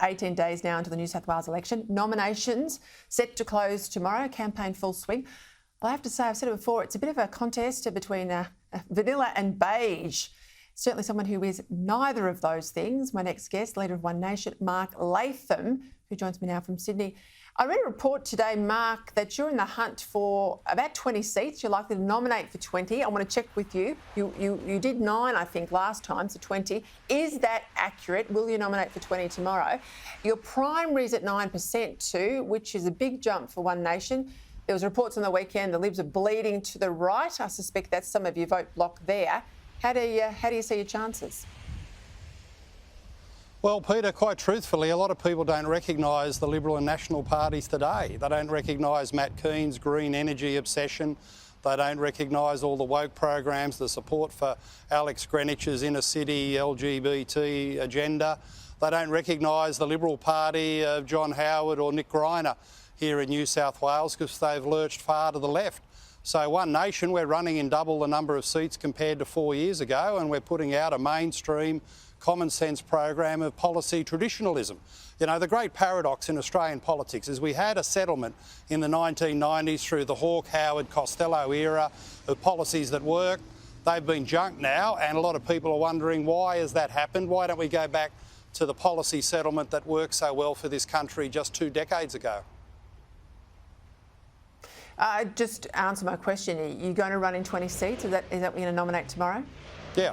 18 days now until the New South Wales election. Nominations set to close tomorrow, campaign full swing. Well, I have to say, I've said it before, it's a bit of a contest between vanilla and beige. Certainly someone who is neither of those things. My next guest, Leader of One Nation, Mark Latham, who joins me now from Sydney. I read a report today, Mark, that you're in the hunt for about 20 seats. You're likely to nominate for 20. I want to check with you. You did 9, I think, last time, so 20. Is that accurate? Will you nominate for 20 tomorrow? Your primary's at 9% too, which is a big jump for One Nation. There was reports on the weekend the Libs are bleeding to the right. I suspect that's some of your vote block there. How do you see your chances? Well, Peter, quite truthfully, a lot of people don't recognise the Liberal and National parties today. They don't recognise Matt Kean's green energy obsession. They don't recognise all the woke programs, the support for Alex Greenwich's inner city LGBT agenda. They don't recognise the Liberal Party of John Howard or Nick Greiner here in New South Wales because they've lurched far to the left. So One Nation, we're running in double the number of seats compared to 4 years ago, and we're putting out a mainstream common sense program of policy traditionalism. You know, the great paradox in Australian politics is we had a settlement in the 1990s through the Hawke, Howard, Costello era of policies that worked. They've been junked now, and a lot of people are wondering, why has that happened? Why don't we go back to the policy settlement that worked so well for this country just 2 decades ago? Just answer my question. Are you going to run in 20 seats? Is that what you're going to nominate tomorrow? Yeah,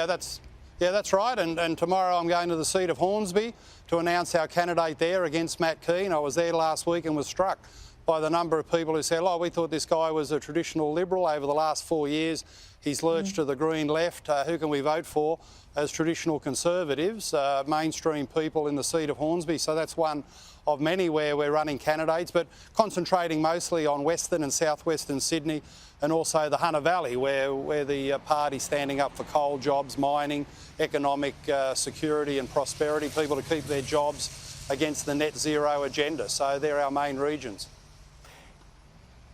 that's right. And tomorrow I'm going to the seat of Hornsby to announce our candidate there against Matt Kean. I was there last week and was struck by the number of people who said, oh, we thought this guy was a traditional Liberal. Over the last 4 years, he's lurched to the Green left. Who can we vote for as traditional Conservatives, mainstream people in the seat of Hornsby? So that's one of many where we're running candidates, but concentrating mostly on Western and Southwestern Sydney and also the Hunter Valley, where the party's standing up for coal jobs, mining, economic security and prosperity, people to keep their jobs against the net zero agenda. So they're our main regions.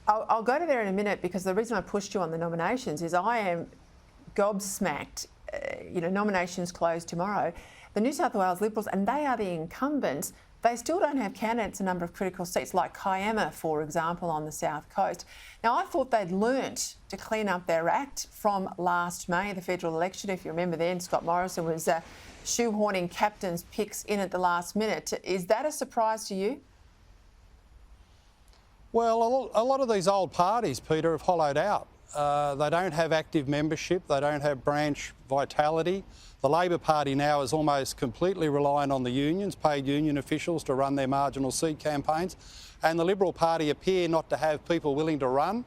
I'll go to there in a minute, because the reason I pushed you on the nominations is I am gobsmacked. Nominations close tomorrow. The New South Wales Liberals, and they are the incumbents, they still don't have candidates in a number of critical seats, like Kiama, for example, on the South Coast. Now, I thought they'd learnt to clean up their act from last May, the federal election. If you remember then, Scott Morrison was shoehorning captains' picks in at the last minute. Is that a surprise to you? Well, a lot of these old parties, Peter, have hollowed out. They don't have active membership. They don't have branch vitality. The Labor Party now is almost completely reliant on the unions, paid union officials, to run their marginal seat campaigns. And the Liberal Party appear not to have people willing to run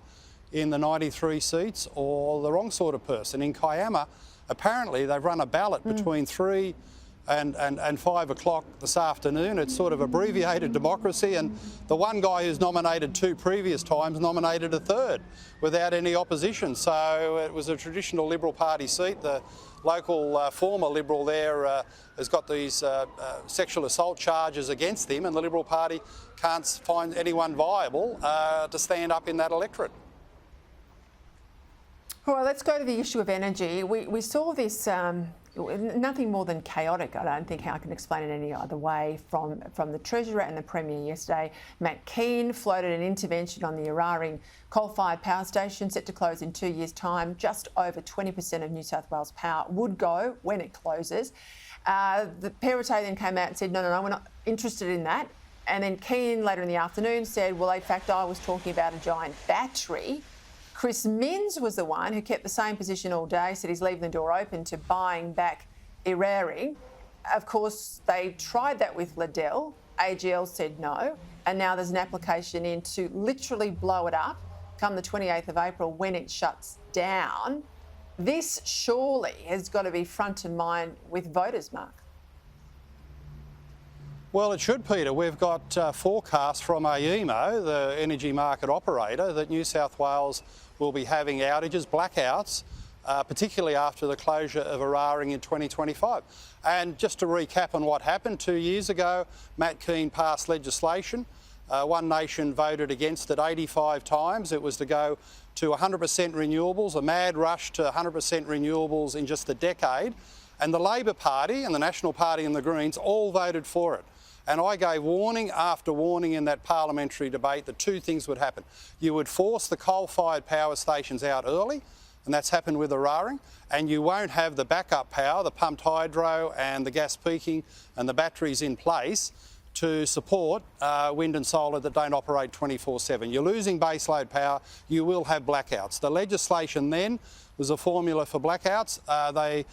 in the 93 seats, or the wrong sort of person. In Kiama, apparently they've run a ballot between 3 and 5 o'clock this afternoon. It's sort of abbreviated democracy, and the one guy who's nominated 2 previous times nominated a third without any opposition. So it was a traditional Liberal Party seat. The local former Liberal there has got these sexual assault charges against him, and the Liberal Party can't find anyone viable to stand up in that electorate. Well, let's go to the issue of energy. We saw this, nothing more than chaotic. I don't think how I can explain it any other way, from the Treasurer and the Premier yesterday. Matt Kean floated an intervention on the Eraring coal-fired power station, set to close in 2 years' time. Just over 20% of New South Wales power would go when it closes. The Peta then came out and said, no, we're not interested in that. And then Kean later in the afternoon said, well, in fact, I was talking about a giant battery. Chris Minns was the one who kept the same position all day, said he's leaving the door open to buying back Eraring. Of course, they tried that with Liddell. AGL said no, and now there's an application in to literally blow it up come the 28th of April when it shuts down. This surely has got to be front of mind with voters, Mark. Well, it should, Peter. We've got forecasts from AEMO, the energy market operator, that New South Wales will be having outages, blackouts, particularly after the closure of Eraring in 2025. And just to recap on what happened, 2 years ago, Matt Kean passed legislation. One Nation voted against it 85 times. It was to go to 100% renewables, a mad rush to 100% renewables in just a decade. And the Labor Party and the National Party and the Greens all voted for it. And I gave warning after warning in that parliamentary debate that two things would happen. You would force the coal-fired power stations out early, and that's happened with Eraring, and you won't have the backup power, the pumped hydro and the gas peaking and the batteries in place to support wind and solar that don't operate 24/7. You're losing baseload power, you will have blackouts. The legislation then was a formula for blackouts. They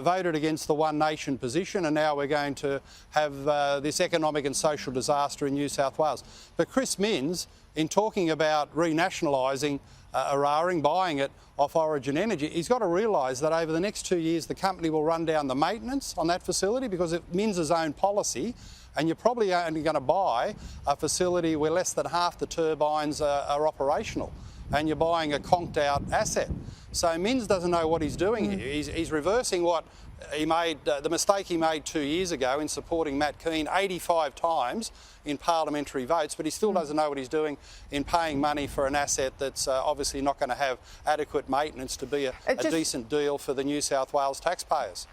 voted against the One Nation position, and now we're going to have this economic and social disaster in New South Wales. But Chris Minns, in talking about renationalising Eraring, buying it off Origin Energy, he's got to realise that over the next 2 years the company will run down the maintenance on that facility because it Minns' own policy, and you're probably only going to buy a facility where less than half the turbines are operational, and you're buying a conked out asset. So Minns doesn't know what he's doing here. He's reversing what he made, the mistake he made 2 years ago in supporting Matt Kean 85 times in parliamentary votes, but he still doesn't know what he's doing in paying money for an asset that's obviously not going to have adequate maintenance to be a decent deal for the New South Wales taxpayers.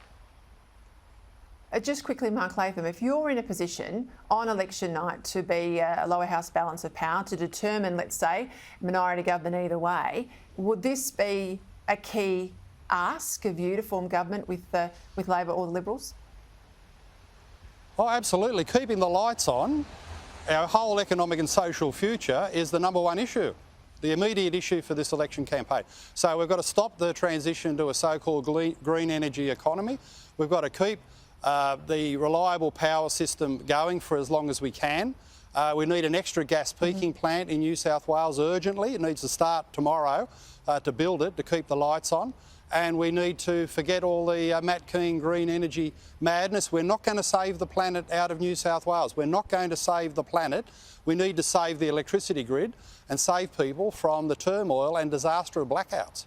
Just quickly, Mark Latham, if you're in a position on election night to be a lower house balance of power to determine, let's say, minority government either way, would this be a key ask of you to form government with Labor or the Liberals? Oh, absolutely. Keeping the lights on, our whole economic and social future is the number one issue, the immediate issue for this election campaign. So we've got to stop the transition to a so-called green energy economy. We've got to keep the reliable power system going for as long as we can. We need an extra gas peaking plant in New South Wales urgently. It needs to start tomorrow to build it, to keep the lights on. And we need to forget all the Matt Kean green energy madness. We're not going to save the planet out of New South Wales. We're not going to save the planet. We need to save the electricity grid and save people from the turmoil and disaster of blackouts.